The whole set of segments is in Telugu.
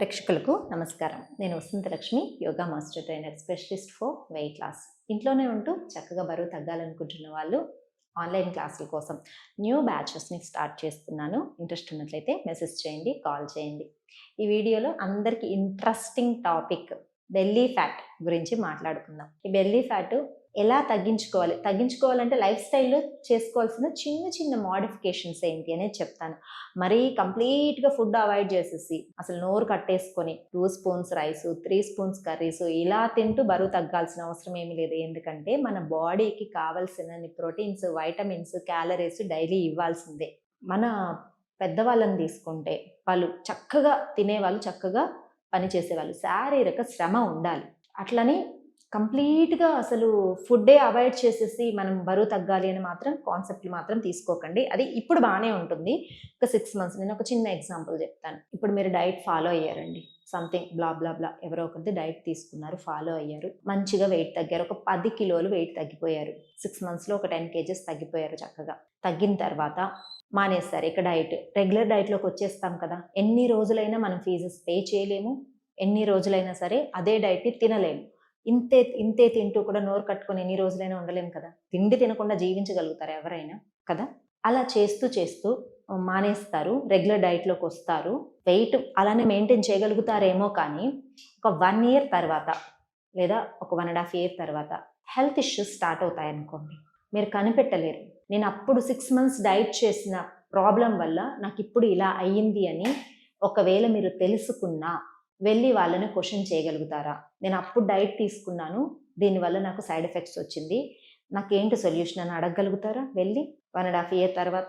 ప్రేక్షకులకు నమస్కారం. నేను Vasanthalakshmi, yoga master trainer, specialist for weight loss. ఇంట్లోనే ఉంటూ చక్కగా బరువు తగ్గాలనుకుంటున్న వాళ్ళు ఆన్లైన్ క్లాసుల కోసం న్యూ బ్యాచెస్ని స్టార్ట్ చేస్తున్నాను. ఇంట్రెస్ట్ ఉన్నట్లయితే మెసేజ్ చేయండి, కాల్ చేయండి. ఈ వీడియోలో అందరికీ ఇంట్రెస్టింగ్ టాపిక్ బెల్లీ ఫ్యాట్ గురించి మాట్లాడుకుందాం. ఈ బెల్లీ ఫ్యాట్ ఎలా తగ్గించుకోవాలంటే లైఫ్ స్టైల్లో చేసుకోవాల్సిన చిన్న చిన్న మోడిఫికేషన్స్ ఏంటి అనేది చెప్తాను. మరీ కంప్లీట్గా ఫుడ్ అవాయిడ్ చేసేసి అసలు నోరు కట్టేసుకొని 2 స్పూన్స్ రైస్, 3 స్పూన్స్ కర్రీస్ ఇలా తింటూ బరువు తగ్గాల్సిన అవసరం ఏమీ లేదు. ఎందుకంటే మన బాడీకి కావాల్సిన ప్రోటీన్స్, వైటమిన్స్, క్యాలరీస్ డైలీ ఇవ్వాల్సిందే. మన పెద్దవాళ్ళని తీసుకుంటే వాళ్ళు చక్కగా తినేవాళ్ళు, చక్కగా పనిచేసేవాళ్ళు, శారీరక శ్రమ ఉండాలి. అట్లని కంప్లీట్గా అసలు ఫుడ్డే అవాయిడ్ చేసేసి మనం బరువు తగ్గాలి అని మాత్రం కాన్సెప్ట్లు మాత్రం తీసుకోకండి. అది ఇప్పుడు బాగానే ఉంటుంది. ఒక 6 months నేను ఒక చిన్న ఎగ్జాంపుల్ చెప్తాను. ఇప్పుడు మీరు డైట్ ఫాలో అయ్యారండి, సంథింగ్ బ్లా బ్లా బ్లా, ఎవరో ఒకరిది డైట్ తీసుకున్నారు, ఫాలో అయ్యారు, మంచిగా వెయిట్ తగ్గారు, ఒక 10 కిలోలు వెయిట్ తగ్గిపోయారు. 6 monthsలో ఒక 10 kgs తగ్గిపోయారు. చక్కగా తగ్గిన తర్వాత మానేస్తారు. ఇక రెగ్యులర్ డైట్లోకి వచ్చేస్తాం కదా. ఎన్ని రోజులైనా మనం ఫీజెస్ పే చేయలేము, ఎన్ని రోజులైనా సరే అదే డైట్ని తినలేము. ఇంతే తింటూ కూడా నోరు కట్టుకొని ఎన్ని రోజులైనా ఉండలేము కదా. తిండి తినకుండా జీవించగలుగుతారు ఎవరైనా కదా. అలా చేస్తూ మానేస్తారు, రెగ్యులర్ డైట్లోకి వస్తారు, వెయిట్ అలానే మెయింటైన్ చేయగలుగుతారేమో. కానీ ఒక 1 year తర్వాత లేదా ఒక 1.5 year తర్వాత హెల్త్ ఇష్యూస్ స్టార్ట్ అవుతాయనుకోండి, మీరు కనిపెట్టలేరు. నేను అప్పుడు 6 months డైట్ చేసిన ప్రాబ్లం వల్ల నాకు ఇప్పుడు ఇలా అయ్యింది అని ఒకవేళ మీరు తెలుసుకున్నా వెళ్ళి వాళ్ళని క్వశ్చన్ చేయగలుగుతారా? నేను అప్పుడు డైట్ తీసుకున్నాను, దీనివల్ల నాకు సైడ్ ఎఫెక్ట్స్ వచ్చింది, నాకేంటి సొల్యూషన్ అని అడగగలుగుతారా? వెళ్ళి 1.5 year తర్వాత,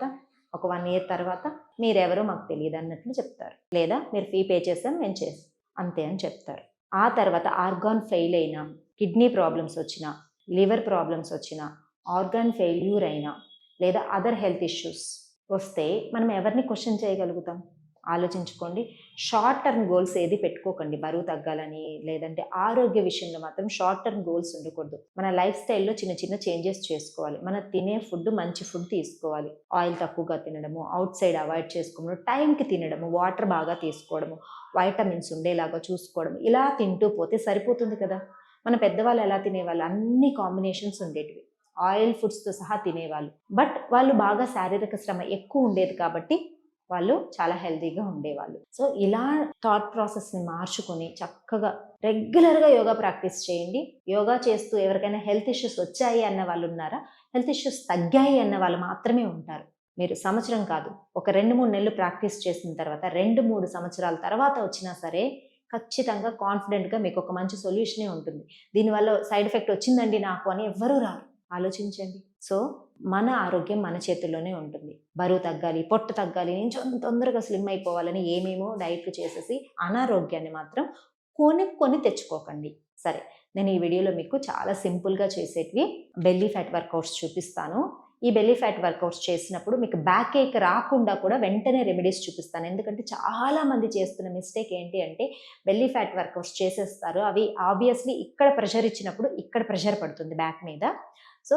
ఒక 1 year తర్వాత మీరెవరో మాకు తెలియదు అన్నట్లు చెప్తారు. లేదా మీరు ఫీ పే చేస్తాం, మేము చేస్తాం అంతే అని చెప్తారు. ఆ తర్వాత ఆర్గాన్ ఫెయిల్ అయినా, కిడ్నీ ప్రాబ్లమ్స్ వచ్చినా, లివర్ ప్రాబ్లమ్స్ వచ్చినా, ఆర్గాన్ ఫెయిల్యూర్ అయినా, లేదా అదర్ హెల్త్ ఇష్యూస్ వస్తే మనం ఎవరిని క్వశ్చన్ చేయగలుగుతాం? ఆలోచించుకోండి. షార్ట్ టర్మ్ గోల్స్ ఏది పెట్టుకోకండి. బరువు తగ్గాలని లేదంటే ఆరోగ్య విషయంలో మాత్రం షార్ట్ టర్మ్ గోల్స్ ఉండకూడదు. మన లైఫ్ స్టైల్లో చిన్న చిన్న చేంజెస్ చేసుకోవాలి. మన తినే ఫుడ్ మంచి ఫుడ్ తీసుకోవాలి. ఆయిల్ తక్కువగా తినడము, అవుట్ సైడ్ అవాయిడ్ చేసుకోవడం, టైంకి తినడము, వాటర్ బాగా తీసుకోవడము, వైటమిన్స్ ఉండేలాగా చూసుకోవడం, ఇలా తింటూ పోతే సరిపోతుంది కదా. మన పెద్దవాళ్ళు ఎలా తినేవాళ్ళు? అన్ని కాంబినేషన్స్ ఉండేటివి, ఆయిల్ ఫుడ్స్తో సహా తినేవాళ్ళు. బట్ వాళ్ళు బాగా శారీరక శ్రమ ఎక్కువ ఉండేది కాబట్టి వాళ్ళు చాలా హెల్తీగా ఉండేవాళ్ళు. సో ఇలా థాట్ ప్రాసెస్ని మార్చుకొని చక్కగా రెగ్యులర్గా యోగా ప్రాక్టీస్ చేయండి. యోగా చేస్తూ ఎవరికైనా హెల్త్ ఇష్యూస్ వచ్చాయి అన్న వాళ్ళు ఉన్నారా? హెల్త్ ఇష్యూస్ తగ్గాయి అన్న వాళ్ళు మాత్రమే ఉంటారు. మీరు సంవత్సరం కాదు, ఒక 2-3 నెలలు ప్రాక్టీస్ చేసిన తర్వాత, 2-3 సంవత్సరాల తర్వాత వచ్చినా సరే ఖచ్చితంగా కాన్ఫిడెంట్గా మీకు ఒక మంచి సొల్యూషనే ఉంటుంది. దీనివల్ల సైడ్ ఎఫెక్ట్ వచ్చిందండి నాకు అని ఎవ్వరూ రారు. ఆలోచించండి. సో మన ఆరోగ్యం మన చేతుల్లోనే ఉంటుంది. బరువు తగ్గాలి, పొట్ట తగ్గాలి, నేను తొందరగా స్లిమ్ అయిపోవాలని ఏమేమో డైట్లు చేసేసి అనారోగ్యాన్ని మాత్రం కొని తెచ్చుకోకండి. సరే, నేను ఈ వీడియోలో మీకు చాలా సింపుల్గా చేసేటివి బెల్లీ ఫ్యాట్ వర్కౌట్స్ చూపిస్తాను. ఈ బెల్లీ ఫ్యాట్ వర్కౌట్స్ చేసినప్పుడు మీకు బ్యాక్ ఏక్ రాకుండా కూడా వెంటనే రెమెడీస్ చూపిస్తాను. ఎందుకంటే చాలా మంది చేస్తున్న మిస్టేక్ ఏంటి అంటే బెల్లీ ఫ్యాట్ వర్కౌట్స్ చేసేస్తారు. అవి ఆబ్వియస్లీ ఇక్కడ ప్రెషర్ ఇచ్చినప్పుడు ఇక్కడ ప్రెషర్ పడుతుంది బ్యాక్ మీద. సో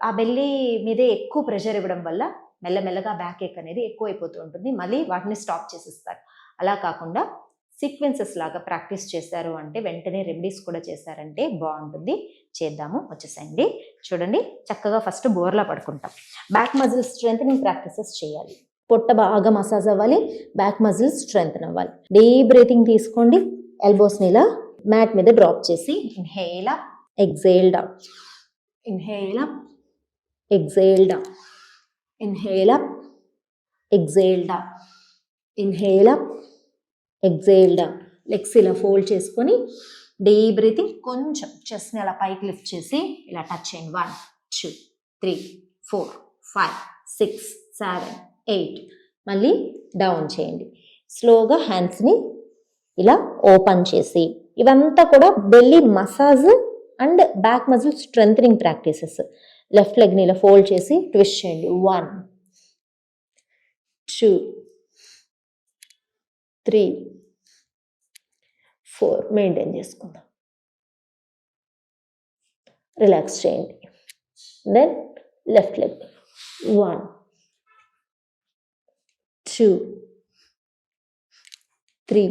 ఆ బెల్లీ మీదే ఎక్కువ ప్రెషర్ ఇవ్వడం వల్ల మెల్లమెల్లగా బ్యాక్ ఏక్ అనేది ఎక్కువైపోతూ ఉంటుంది. మళ్ళీ వాటిని స్టాప్ చేసేస్తారు. అలా కాకుండా సీక్వెన్సెస్ లాగా ప్రాక్టీస్ చేశారు అంటే, వెంటనే రెమెడీస్ కూడా చేశారంటే బాగుంటుంది. చేద్దాము, వచ్చేసేయండి. చూడండి, చక్కగా ఫస్ట్ బోర్లా పడుకుంటాం. బ్యాక్ మజిల్ స్ట్రెంథెనింగ్ ప్రాక్టీసెస్ చేయాలి. పొట్ట బాగా మసాజ్ అవ్వాలి, బ్యాక్ మజిల్ స్ట్రెంథెన్ అవ్వాలి. డీప్ బ్రీతింగ్ తీసుకోండి. ఎల్బోస్ని ఇలా మ్యాట్ మీద డ్రాప్ చేసి inhale up, exhale down, inhale up, exhale down, inhale up, exhale down, inhale up, exhale down. Legs ఇలా ఫోల్డ్ చేసుకొని డీప్ బ్రీతింగ్, కొంచెం చెస్ట్ని అలా పైకి లిఫ్ట్ చేసి ఇలా టచ్ చేయండి. 1 2 3 4 5 6 7 8. మళ్ళీ డౌన్ చేయండి. స్లోగా హ్యాండ్స్ని ఇలా ఓపెన్ చేసి, ఇవంతా కూడా belly massage and back muscle strengthening practices. Left లెగ్ని ఇలా ఫోల్డ్ చేసి ట్విస్ట్ చేయండి. 1 2 3 4. మెయింటైన్ చేసుకుందాం. రిలాక్స్ చేయండి. దెన్ లెఫ్ట్ లెగ్ 1 2 3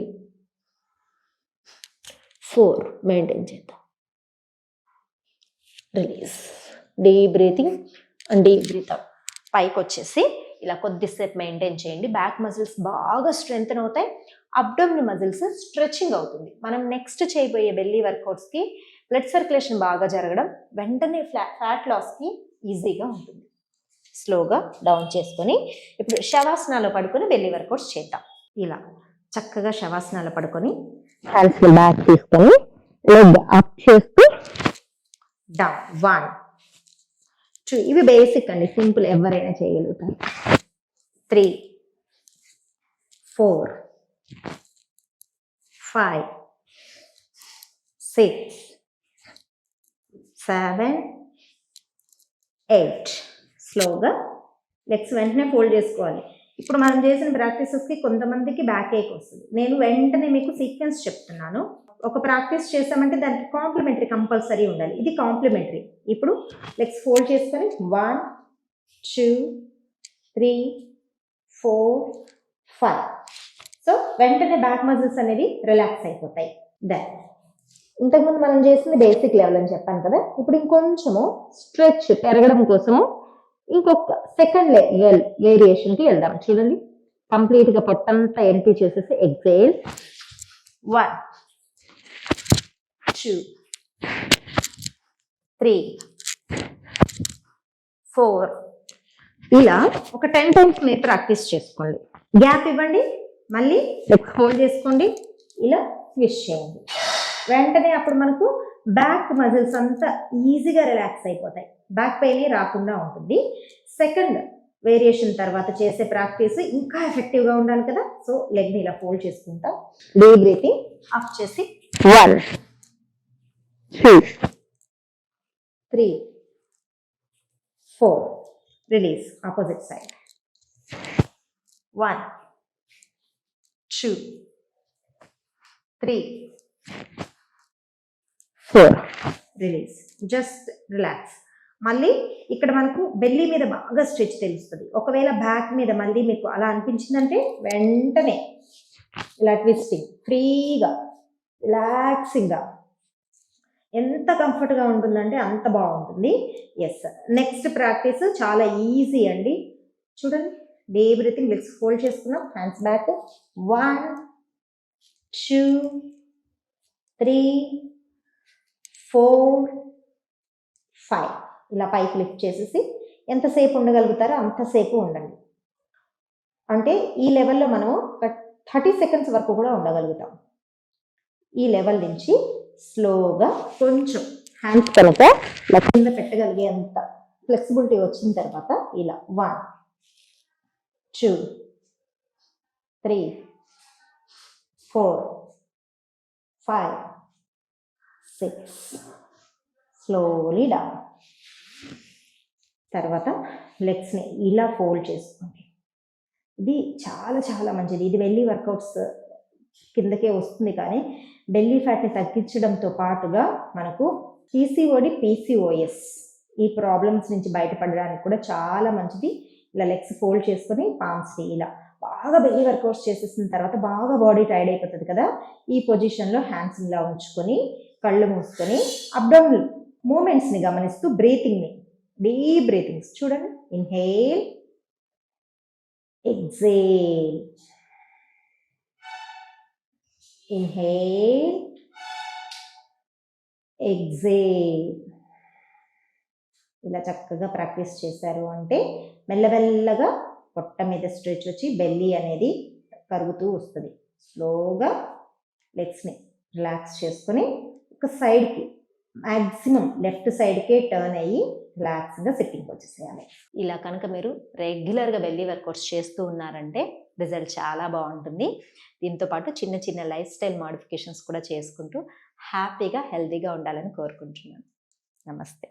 4 మెయింటైన్ చేద్దాం. Release. Deep breathing and deep breath out. పైకి వచ్చేసి ఇలా కొద్దిసేపు మెయింటైన్ చేయండి. బ్యాక్ మజిల్స్ బాగా స్ట్రెంగ్తన్ అవుతాయి. అబ్డోమినల్ మజిల్స్ స్ట్రెచింగ్ అవుతుంది. మనం నెక్స్ట్ చేయబోయే బెల్లీ వర్కౌట్స్కి బ్లడ్ సర్క్యులేషన్ బాగా జరగడం, వెంటనే ఫ్యాట్ లాస్కి ఈజీగా ఉంటుంది. స్లోగా డౌన్ చేసుకొని ఇప్పుడు శవాసనాలు పడుకొని బెల్లీ వర్కౌట్స్ చేద్దాం. ఇలా చక్కగా శవాసనాలు పడుకొని హ్యాండ్స్ బ్యాక్ తీసుకొని లెగ్ అప్ చేస్తూ డౌన్. 1 2 ఇవి బేసిక్ అండి, సింపుల్, ఎవరైనా చేయగలుగుతారు. 3 4 5 6 7 8. స్లోగా లెగ్స్ వెంటనే ఫోల్డ్ చేసుకోవాలి. ఇప్పుడు మనం చేసిన ప్రాక్టీసెస్కి కొంతమందికి బ్యాక్ ఏక్ వస్తుంది. నేను వెంటనే మీకు సీక్వెన్స్ చెప్తున్నాను. ఒక ప్రాక్టీస్ చేసామంటే దానికి కాంప్లిమెంటరీ కంపల్సరీ ఉండాలి. ఇది కాంప్లిమెంటరీ. ఇప్పుడు లెగ్స్ ఫోల్డ్ చేసుకొని 1 2 3 4 5. సో వెంటనే బ్యాక్ మజిల్స్ అనేది రిలాక్స్ అయిపోతాయి. దెన్ ఇంతకుముందు మనం చేసింది బేసిక్ లెవెల్ అని చెప్పాను కదా. ఇప్పుడు ఇంకొంచెము స్ట్రెచ్ పెరగడం కోసము ఇంకొక సెకండ్ లెవెల్ వేరియేషన్కి వెళ్దాం. చూడండి, కంప్లీట్గా పొట్టంతా ఎంటీ చేసేసి ఎక్సేల్. 1 2 3 4. ఇలా ఒక 10 టైమ్స్ మీరు ప్రాక్టీస్ చేసుకోండి. గ్యాప్ ఇవ్వండి, మళ్ళీ లెగ్స్ ఫోల్డ్ చేసుకోండి, ఇలా స్విష్ చేయండి. వెంటనే అప్పుడు మనకు బ్యాక్ మజిల్స్ అంతా ఈజీగా రిలాక్స్ అయిపోతాయి. బ్యాక్ పెయిన్ రాకుండా ఉంటుంది. సెకండ్ వేరియేషన్ తర్వాత చేసే ప్రాక్టీస్ ఇంకా ఎఫెక్టివ్గా ఉండాలి కదా. సో లెగ్ని ఇలా ఫోల్డ్ చేసుకుంటాం. డీప్ బ్రీతింగ్ అప్ చేసి 1 2 3 4. Release. Opposite side. 1 2 3 4. Release. Just relax. మళ్ళీ ఇక్కడ మనకు బెల్లీ మీద బాగా స్ట్రెచ్ తెలుస్తుంది. ఒకవేళ బ్యాక్ మీద మళ్ళీ మీకు అలా అనిపించిందంటే వెంటనే ఇలా ట్విస్టింగ్, ఫ్రీగా రిలాక్సింగ్గా, ఎంత కంఫర్ట్గా ఉంటుందంటే అంత బాగుంటుంది. ఎస్, నెక్స్ట్ ప్రాక్టీస్ చాలా ఈజీ అండి. చూడండి, డీప్ బ్రీతింగ్, లెగ్స్ ఫోల్డ్ చేసుకున్నాం, హ్యాండ్స్ బ్యాక్. 1 2 3 4 5. ఇలా పైకి లిఫ్ట్ చేసేసి ఎంతసేపు ఉండగలుగుతారో అంతసేపు ఉండండి. అంటే ఈ లెవెల్లో మనం 30 సెకండ్స్ వరకు కూడా ఉండగలుగుతాం. ఈ లెవెల్ నుంచి స్లోగా కొంచెం హ్యాండ్స్ కనుక కింద పెట్టగలిగేంత ఫ్లెక్సిబిలిటీ వచ్చిన తర్వాత ఇలా 1 2 3 4 5 6. Slowly down. తర్వాత లెగ్స్ని ఇలా ఫోల్డ్ చేసుకోండి. ఇది చాలా చాలా మంచిది. ఇది బెల్లీ వర్కౌట్స్ కిందకే వస్తుంది, కానీ బెల్లీ ఫ్యాట్ని తగ్గించడంతో పాటుగా మనకు పీసీఓడి పీసీఓఎస్ ఈ ప్రాబ్లమ్స్ నుంచి బయటపడడానికి కూడా చాలా మంచిది. ఇలా లెగ్స్ ఫోల్డ్ చేసుకొని పామ్స్ని ఇలా బాగా బెల్లీ వర్కౌట్స్ చేసేసిన తర్వాత బాగా బాడీ టైర్డ్ అయిపోతుంది కదా. ఈ పొజిషన్లో హ్యాండ్స్ ఇలా ఉంచుకొని కళ్ళు మూసుకొని అబ్డామినల్ మూమెంట్స్ని గమనిస్తూ బ్రీతింగ్ని, డీప్ బ్రీతింగ్స్ చూడండి. Inhale, exhale, inhale, exhale. ఇలా చక్కగా ప్రాక్టీస్ చేశారు అంటే మెల్లమెల్లగా పొట్ట మీద స్ట్రెచ్ వచ్చి బెల్లీ అనేది కరుగుతూ వస్తుంది. స్లోగా లెగ్స్ని రిలాక్స్ చేసుకొని ఒక సైడ్కి, మ్యాక్సిమం లెఫ్ట్ సైడ్కే టర్న్ అయ్యి రిలాక్స్గా సిట్టింగ్ వచ్చేసేయాలి. ఇలా కనుక మీరు రెగ్యులర్గా బెల్లీ వర్కౌట్స్ చేస్తూ ఉన్నారంటే రిజల్ట్ చాలా బాగుంటుంది. దీంతోపాటు చిన్న చిన్న లైఫ్ స్టైల్ మాడిఫికేషన్స్ కూడా చేసుకుంటూ హ్యాపీగా హెల్తీగా ఉండాలని కోరుకుంటున్నాను. నమస్తే.